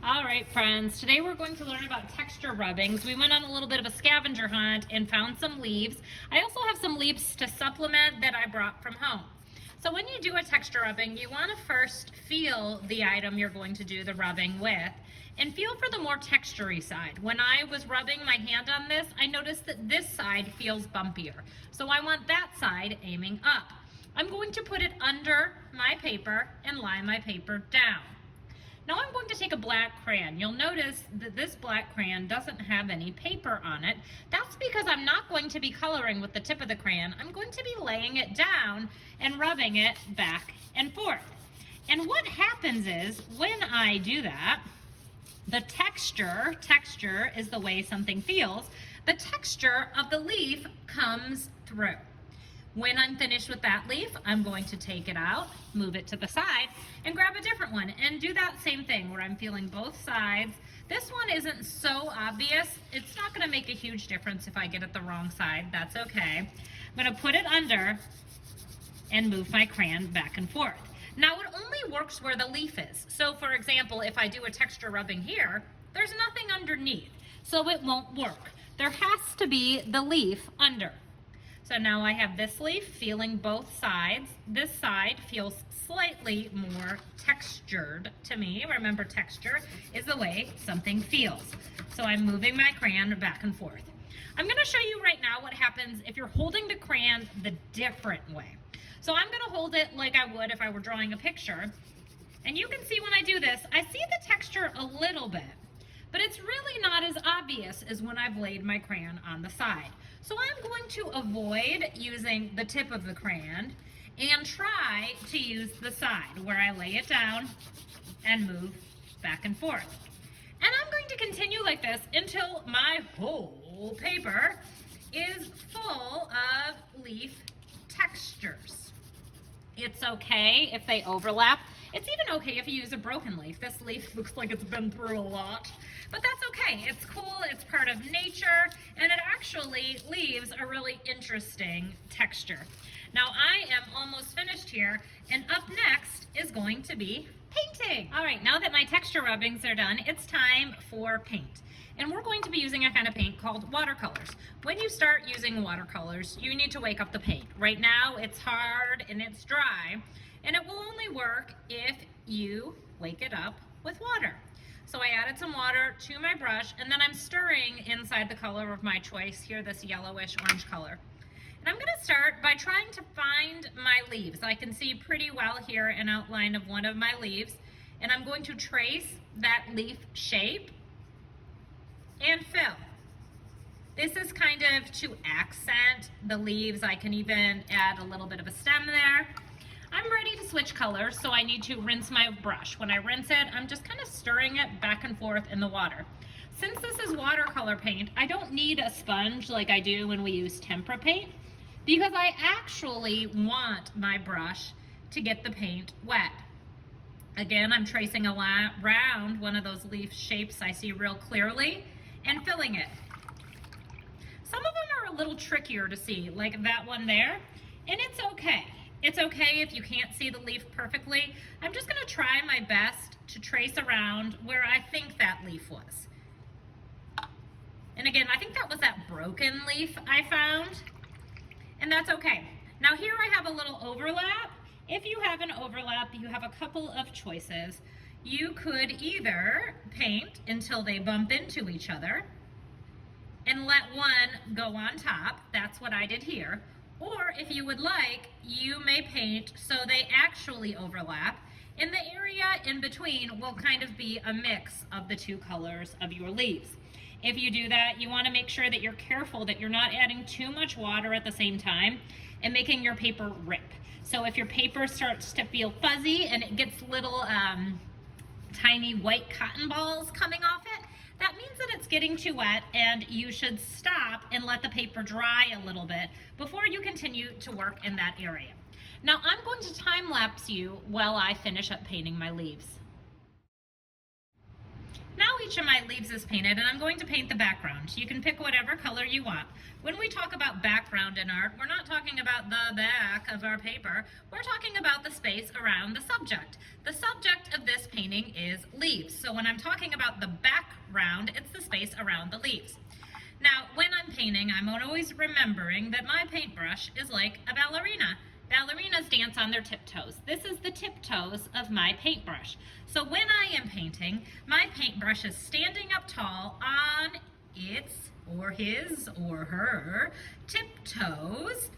All right, friends, today we're going to learn about texture rubbings. We went on a little bit of a scavenger hunt and found some leaves. I also have some leaves to supplement that I brought from home. So when you do a texture rubbing, you want to first feel the item you're going to do the rubbing with and feel for the more textury side. When I was rubbing my hand on this, I noticed that this side feels bumpier. So I want that side aiming up. I'm going to put it under my paper and lie my paper down. Now I'm going to take a black crayon. You'll notice that this black crayon doesn't have any paper on it. That's because I'm not going to be coloring with the tip of the crayon. I'm going to be laying it down and rubbing it back and forth. And what happens is when I do that, the texture is the way something feels, the texture of the leaf comes through. When I'm finished with that leaf, I'm going to take it out, move it to the side, and grab a different one and do that same thing where I'm feeling both sides. This one isn't so obvious. It's not going to make a huge difference if I get it the wrong side. That's okay. I'm going to put it under and move my crayon back and forth. Now it only works where the leaf is. So for example, if I do a texture rubbing here, there's nothing underneath, so it won't work. There has to be the leaf under. So now I have this leaf feeling both sides. This side feels slightly more textured to me. Remember, texture is the way something feels. So I'm moving my crayon back and forth. I'm going to show you right now what happens if you're holding the crayon the different way. So I'm going to hold it like I would if I were drawing a picture. And you can see when I do this, I see the texture a little bit, but it's really not as obvious as when I've laid my crayon on the side. So I'm going to avoid using the tip of the crayon and try to use the side where I lay it down and move back and forth. And I'm going to continue like this until my whole paper is full of leaf textures. It's okay if they overlap. It's even okay if you use a broken leaf. This leaf looks like it's been through a lot, but that's okay. It's cool, it's part of nature, and it actually leaves a really interesting texture. Now I am almost finished here, and up next is going to be painting. All right, now that my texture rubbings are done, it's time for paint. And we're going to be using a kind of paint called watercolors. When you start using watercolors, you need to wake up the paint. Right now, it's hard and it's dry, and it will only work if you wake it up with water. So I added some water to my brush, and then I'm stirring inside the color of my choice here, this yellowish orange color. And I'm gonna start by trying to find my leaves. I can see pretty well here an outline of one of my leaves, and I'm going to trace that leaf shape and fill. This is kind of to accent the leaves. I can even add a little bit of a stem there. I'm ready to switch colors, so I need to rinse my brush. When I rinse it, I'm just kind of stirring it back and forth in the water. Since this is watercolor paint, I don't need a sponge like I do when we use tempera paint, because I actually want my brush to get the paint wet. Again, I'm tracing around one of those leaf shapes I see real clearly and filling it. Some of them are a little trickier to see, like that one there, and it's okay. It's okay if you can't see the leaf perfectly. I'm just gonna try my best to trace around where I think that leaf was. And again, I think that was that broken leaf I found, and that's okay. Now here I have a little overlap. If you have an overlap, you have a couple of choices. You could either paint until they bump into each other and let one go on top. That's what I did here. Or if you would like, you may paint so they actually overlap, and the area in between will kind of be a mix of the two colors of your leaves. If you do that, you want to make sure that you're careful that you're not adding too much water at the same time and making your paper rip. So if your paper starts to feel fuzzy and it gets little tiny white cotton balls coming off it, that means that it's getting too wet, and you should stop and let the paper dry a little bit before you continue to work in that area. Now I'm going to time lapse you while I finish up painting my leaves. Now we each of my leaves is painted, and I'm going to paint the background. You can pick whatever color you want. When we talk about background in art, we're not talking about the back of our paper. We're talking about the space around the subject. The subject of this painting is leaves. So when I'm talking about the background, it's the space around the leaves. Now, when I'm painting, I'm always remembering that my paintbrush is like a ballerina. Ballerinas dance on their tiptoes. This is the tiptoes of my paintbrush. So when I am painting, my paintbrush is standing up tall on its or his or her tiptoes.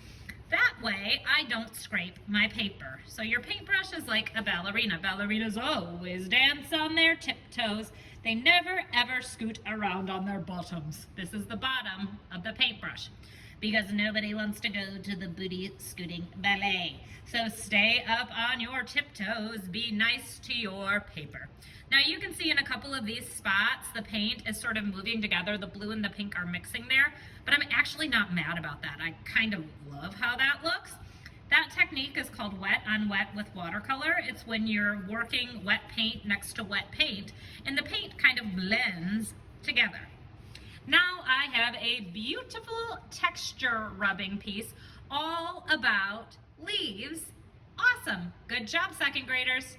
That way I don't scrape my paper. So your paintbrush is like a ballerina. Ballerinas always dance on their tiptoes. They never ever scoot around on their bottoms. This is the bottom of the paintbrush, because nobody wants to go to the booty scooting ballet. So stay up on your tiptoes, be nice to your paper. Now you can see in a couple of these spots, the paint is sort of moving together. The blue and the pink are mixing there, but I'm actually not mad about that. I kind of love how that looks. That technique is called wet on wet with watercolor. It's when you're working wet paint next to wet paint, and the paint kind of blends together. Now I have a beautiful texture rubbing piece all about leaves. Awesome. Good job, second graders.